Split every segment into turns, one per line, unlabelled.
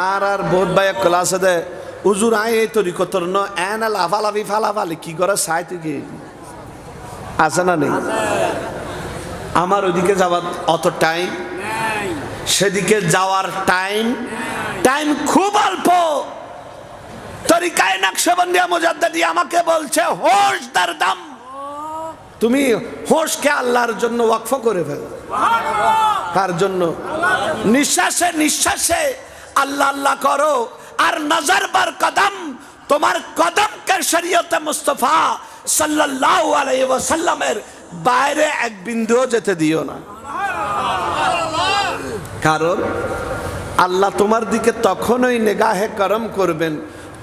আর বহুত ভাই ক্লাসে দে উজুর আয় এই তরি কতর ন এন লাফালাফি ফালাফালি কি করে চাই তুই কি আছে না নেই? আমার ওইদিকে যাওয়ার অত টাইম, সেদিকে যাওয়ার টাইম খুব অল্প। তরিকায়ে নকশবন্দিয়া মুজাদ্দিদি আমাকে বলছে হোশ দার দাম, তুমি হোশকে আল্লাহর জন্য ওয়াকফ করে ফেলো। কার জন্য? নিঃশ্বাসে নিঃশ্বাসে আল্লাহ আল্লাহ করো, আর নজর বার কদম, তোমার কদমকে শরীয়তে মুস্তাফা সাল্লাল্লাহু আলাইহি ওয়াসাল্লামের বাইরে এক বিন্দুও যেতে দিও না। কারণ আল্লাহ তোমার দিকে তখনই নিগাহে করম করবেন,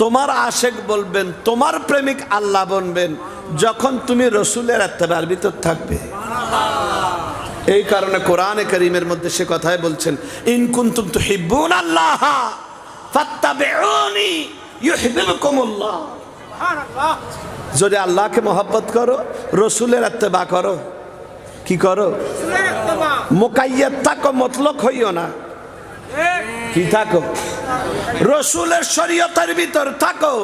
তোমার আশেক বলবেন, তোমার প্রেমিক আল্লাহ বলবেন, যখন তুমি রসুলের ইত্তেবার ভিতর থাকবে। এই কারণে কোরআনে কারীমের মধ্যে সে কথাই বলছেন, ইন কুনতুম তুহিব্বুনাল্লাহ ফাত্তাবিউনি ইউহিব্বুকুমুল্লাহ। যদি আল্লাহকে মহব্বত করো, রসুলের ইত্তেবা করো। কি করো? মুকাইয়াদ থাকো, মতলক হইও না। কি থাকো? রসুলের শরীয়তের ভিতর থাকো।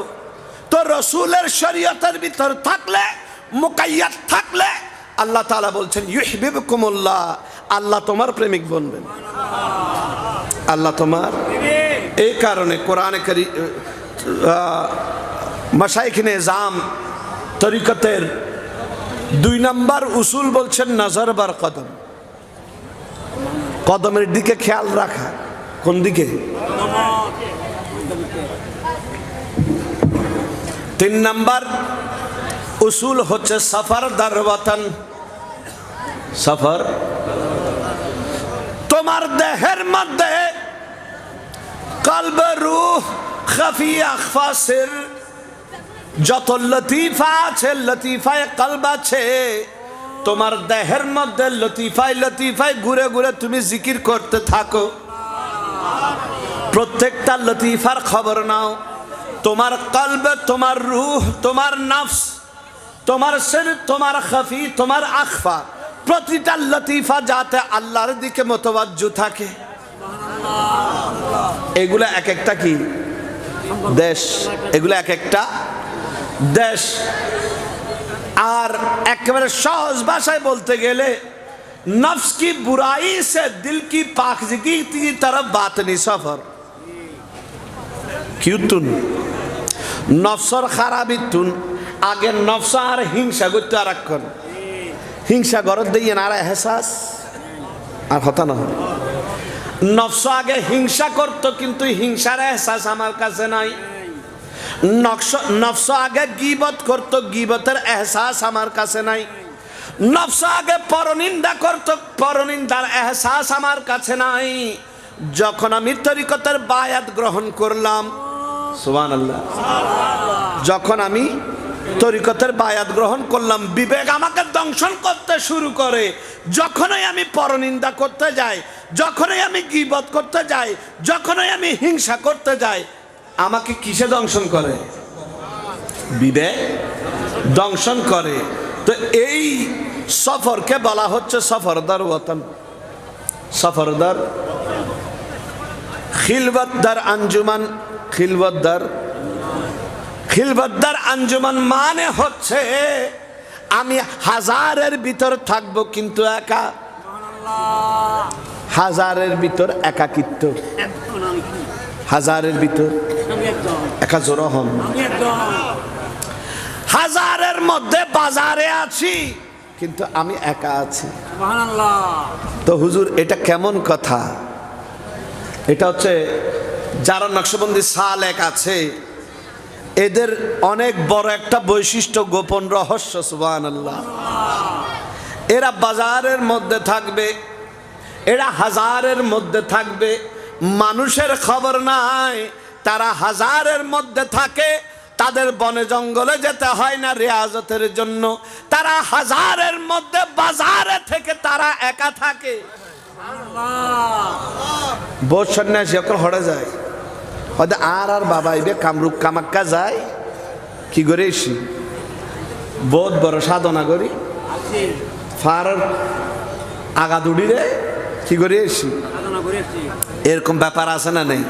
তো রসুলের শরীয়তের ভিতর থাকলে, মুকাইয়াদ থাকলে, আল্লাহ তাআলা বলছেন ইউহিব্বুকুমুল্লাহ, আল্লাহ তোমার প্রেমিক বনবেন। আল্লাহ তোমার। এই কারণে কোরআনে কারীম মাশায়েখ নিজাম তরিকতের 2 নম্বর উসুল বলছেন নজর বার কদম, কদমের দিকে খেয়াল রাখা। কোন দিকে? 3 নম্বর উসুল হচ্ছে সফর দার ওয়াতন। সফর তোমার দেহের মধ্যে কলব, রূহ, খাফি, আখফা, সির, যত লতিফা আছে, লতিফায়ে কলব আছে, তোমার দেহের মধ্যে লতিফায় লতিফায় ঘুরে ঘুরে তুমি জিকির করতে থাকো। প্রত্যেকটা লতিফার খবর নাও। তোমার কলব, তোমার রূহ, তোমার নফস, তোমার সির, তোমার খাফি, তোমার আখফা, প্রতিটা লতিফা যাতে আল্লাহর দিকে মুতাওয়াজ্জু থাকে। এগুলা এক একটা কি দেশ, এগুলা এক একটা দেশ। আর একেবারে সহজ ভাষায় বলতে গেলে, নফস কি বুরাই সে দিল কি পাকীज़गी की तरफ बातनी सफर। क्यों तुन নফসর খারাপি তুন আগে নফস আর হিংসা করতে আর রাখুন। হিংসা গরত দিয়ে না, আর এহসাস আর কথা না। নফস আগে হিংসা করতো, কিন্তু হিংসার এহসাস আমার কাছে নাই। নফস আগে গীবত করতো, গীবতের এহসাস আমার কাছে নাই। নফস আগে পরনিন্দা করতো, পরনিন্দার এহসাস আমার কাছে নাই। যখন আমি তরিকতের বায়াত গ্রহণ করলাম, সুবহানাল্লাহ, যখন আমি তরিকতের বায়াত গ্রহণ করলাম, বিবেক আমাকে দংশন করতে শুরু করে। যখনই আমি পরনিন্দা করতে যাই, যখনই আমি গীবত করতে যাই, যখনই আমি হিংসা করতে যাই, আমাকে কিসে দংশন করে? বিবেক দংশন করে। তো এই সফরকে বলা হচ্ছে সফরদার ওয়াতন। সফরদার খিলবতদার আঞ্জুমান, খিলবতদার আঞ্জুমান মানে হচ্ছে আমি হাজারের ভিতর থাকবো কিন্তু একা। হাজারের ভিতর একাকিত্ব, হাজারের ভিতর একা জোর হন। হাজারের মধ্যে বাজারে আছি, কিন্তু আমি একা আছি। তো হুজুর এটা কেমন কথা? এটা হচ্ছে যারা নকশবন্দি সালেক আছে, এদের অনেক বড় একটা বৈশিষ্ট্য, গোপন রহস্য। সুবহানাল্লাহ। এরা বাজারের মধ্যে থাকবে, এরা হাজারের মধ্যে থাকবে, মানুষের খবর নাই। তারা হাজারের মধ্যে থাকে, তাদের বনে জঙ্গলে যেতে হয় না রিয়াজতের জন্য। তারা হাজারের মধ্যে বাজারে থেকে তারা একা থাকে। বহুত সন্ন্যাসী এখন হড়ে যায়, হয়তো আর বাবা ইবে কামরূপ কামাক্কা যায়, কি করে এসি বহুত বড় সাধনা করি, ফার আগা দুড়ি রে কি করে এসি, এরকম ব্যাপার আছে না নেই?